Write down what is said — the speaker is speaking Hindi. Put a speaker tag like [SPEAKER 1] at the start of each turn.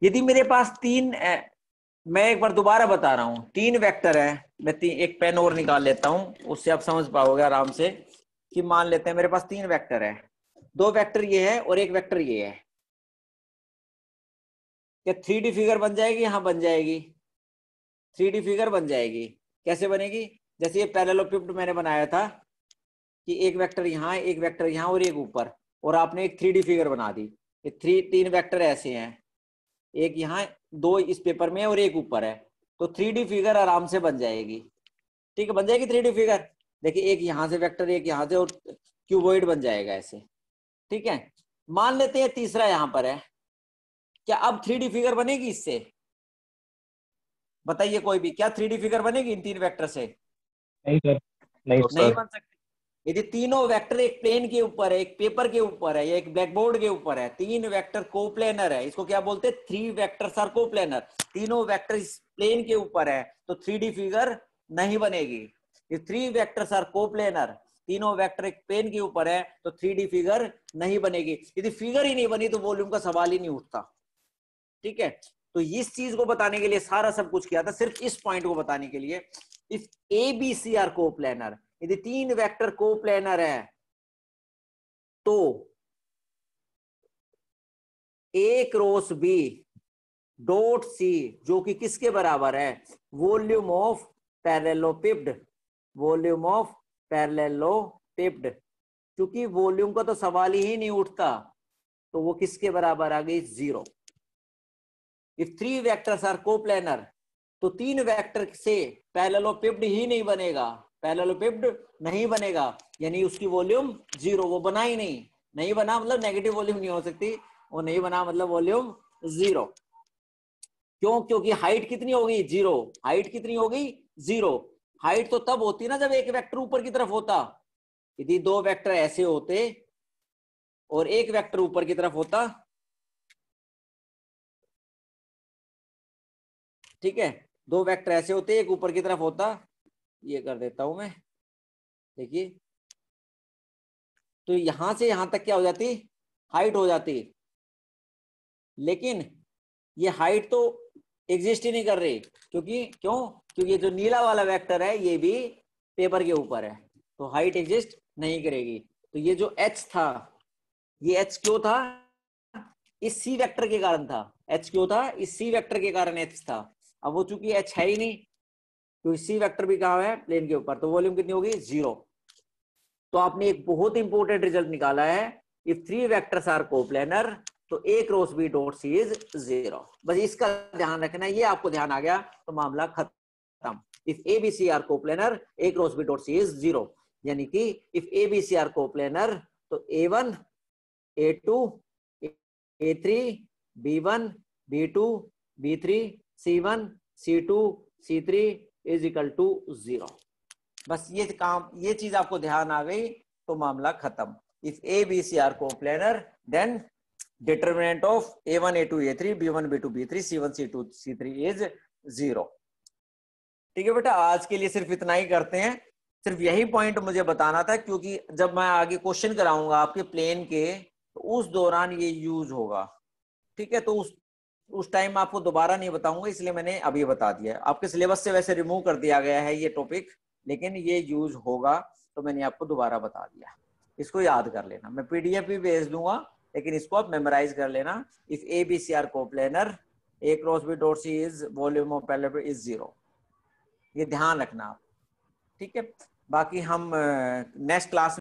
[SPEAKER 1] यदि मेरे पास मैं एक बार दोबारा बता रहा हूं, 3 वेक्टर है, मैं एक पेन और निकाल लेता हूं, उससे आप समझ पाओगे आराम से। कि मान लेते हैं मेरे पास 3 वेक्टर है, 2 वेक्टर ये है और 1 वेक्टर ये है। क्या 3D फिगर बन जाएगी? हाँ बन जाएगी, 3D फिगर बन जाएगी। कैसे बनेगी? जैसे ये पैरेललोपिड मैंने बनाया था कि एक वेक्टर यहाँ, एक वेक्टर यहाँ और एक ऊपर, और आपने एक 3D फिगर बना दी। ये 3 वेक्टर ऐसे हैं, एक यहाँ, 2 इस पेपर में और एक ऊपर है, तो 3D फिगर आराम से बन जाएगी। ठीक है, बन जाएगी 3D फिगर। देखिए एक यहाँ से वेक्टर, एक यहाँ से, और क्यूबॉइड बन जाएगा ऐसे। ठीक है, मान लेते हैं तीसरा यहाँ पर है। क्या अब 3D फिगर बनेगी इससे? बताइए कोई भी, क्या 3D फिगर बनेगी इन 3 वेक्टर से?
[SPEAKER 2] नहीं सर। नहीं
[SPEAKER 1] नहीं
[SPEAKER 2] सर।
[SPEAKER 1] बन सकती। यदि तीनों वेक्टर एक प्लेन के ऊपर है, एक पेपर के ऊपर है, या एक ब्लैकबोर्ड के ऊपर है, 3 वेक्टर कोप्लेनर है, इसको क्या बोलते हैं? 3 वेक्टर्स आर कोप्लेनर। तीनों वेक्टर इस प्लेन के ऊपर है तो 3D फिगर नहीं बनेगी। ये 3 वेक्टर्स आर कोप्लेनर, तीनों वेक्टर एक प्लेन के ऊपर है तो 3D फिगर नहीं बनेगी। यदि फिगर ही नहीं बनी तो वॉल्यूम का सवाल ही नहीं उठता। ठीक है, तो इस चीज को बताने के लिए सारा सब कुछ किया था, सिर्फ इस पॉइंट को बताने के लिए। If A B C are coplanar, यदि 3 वेक्टर कोप्लेनर है तो A cross B dot C, जो कि किसके बराबर है? Volume of parallelepiped, volume of parallelepiped. क्योंकि वॉल्यूम का तो सवाल ही नहीं उठता, तो वो किसके बराबर आ गई? 0। इफ 3 वेक्टर्स आर कोप्लेनर, तो 3 वेक्टर से पैरेललोपिड ही नहीं बनेगा, पैरेललोपिड नहीं बनेगा, यानी उसकी वॉल्यूम 0। वो बना ही नहीं, नहीं बना मतलब नेगेटिव वॉल्यूम नहीं हो सकती, वो नहीं बना मतलब वॉल्यूम 0। क्यों? क्योंकि हाइट कितनी होगी? 0। हाइट कितनी होगी? 0। हाइट तो तब होती ना जब एक वेक्टर ऊपर की तरफ होता। यदि 2 वेक्टर ऐसे होते और एक वेक्टर ऊपर की तरफ होता, ठीक है, 2 वेक्टर ऐसे होते, एक ऊपर की तरफ होता, ये कर देता हूं मैं, देखिए, तो यहां से यहां तक क्या हो जाती? हाइट हो जाती। लेकिन ये हाइट तो एग्जिस्ट ही नहीं कर रही, क्यों? क्योंकि जो नीला वाला वेक्टर है ये भी पेपर के ऊपर है, तो हाइट एग्जिस्ट नहीं करेगी। तो ये जो एच था, ये एच क्यों था? इस सी वेक्टर के कारण था। एच क्यों था? इस सी वेक्टर के कारण एच था। अब वो चूंकि एच है ही नहीं, तो सी वेक्टर भी कहाँ है? प्लेन के ऊपर, तो वॉल्यूम कितनी होगी? 0। तो आपने एक बहुत इंपॉर्टेंट रिजल्ट निकाला है, इफ 3 वेक्टर्स आर कोप्लेनर तो A cross B dot C is 0। बस इसका ध्यान रखना है, ये आपको ध्यान आ गया तो मामला खत्म। If A B C are coplanar A cross B dot C is 0, यानी कि if A B C are coplanar तो A1 A2 A3 B1 B2 B3 C1 C2 C3 is equal to 0। बस ये काम, ये चीज आपको ध्यान आ गई तो मामला खत्म। If A B C are coplanar then determinant of A1 A2 A3 B1 B2 B3 C1 C2 C3 is 0। ठीक है बेटा, आज के लिए सिर्फ इतना ही करते हैं। सिर्फ यही पॉइंट मुझे बताना था, क्योंकि जब मैं आगे क्वेश्चन कराऊंगा आपके प्लेन के, तो उस दौरान ये यूज होगा। ठीक है, तो उस टाइम आपको दोबारा नहीं बताऊंगा, इसलिए मैंने अभी बता दिया। आपके सिलेबस से वैसे रिमूव कर दिया गया है ये टॉपिक, लेकिन ये यूज होगा तो मैंने आपको दोबारा बता दिया। इसको याद कर लेना, मैं पीडीएफ भी भेज दूंगा, लेकिन इसको आप मेमोराइज कर लेना। If A B C are coplanar A cross B dot C is volume of parallelepiped is 0, ये ध्यान रखना आप। ठीक है, बाकी हम नेक्स्ट क्लास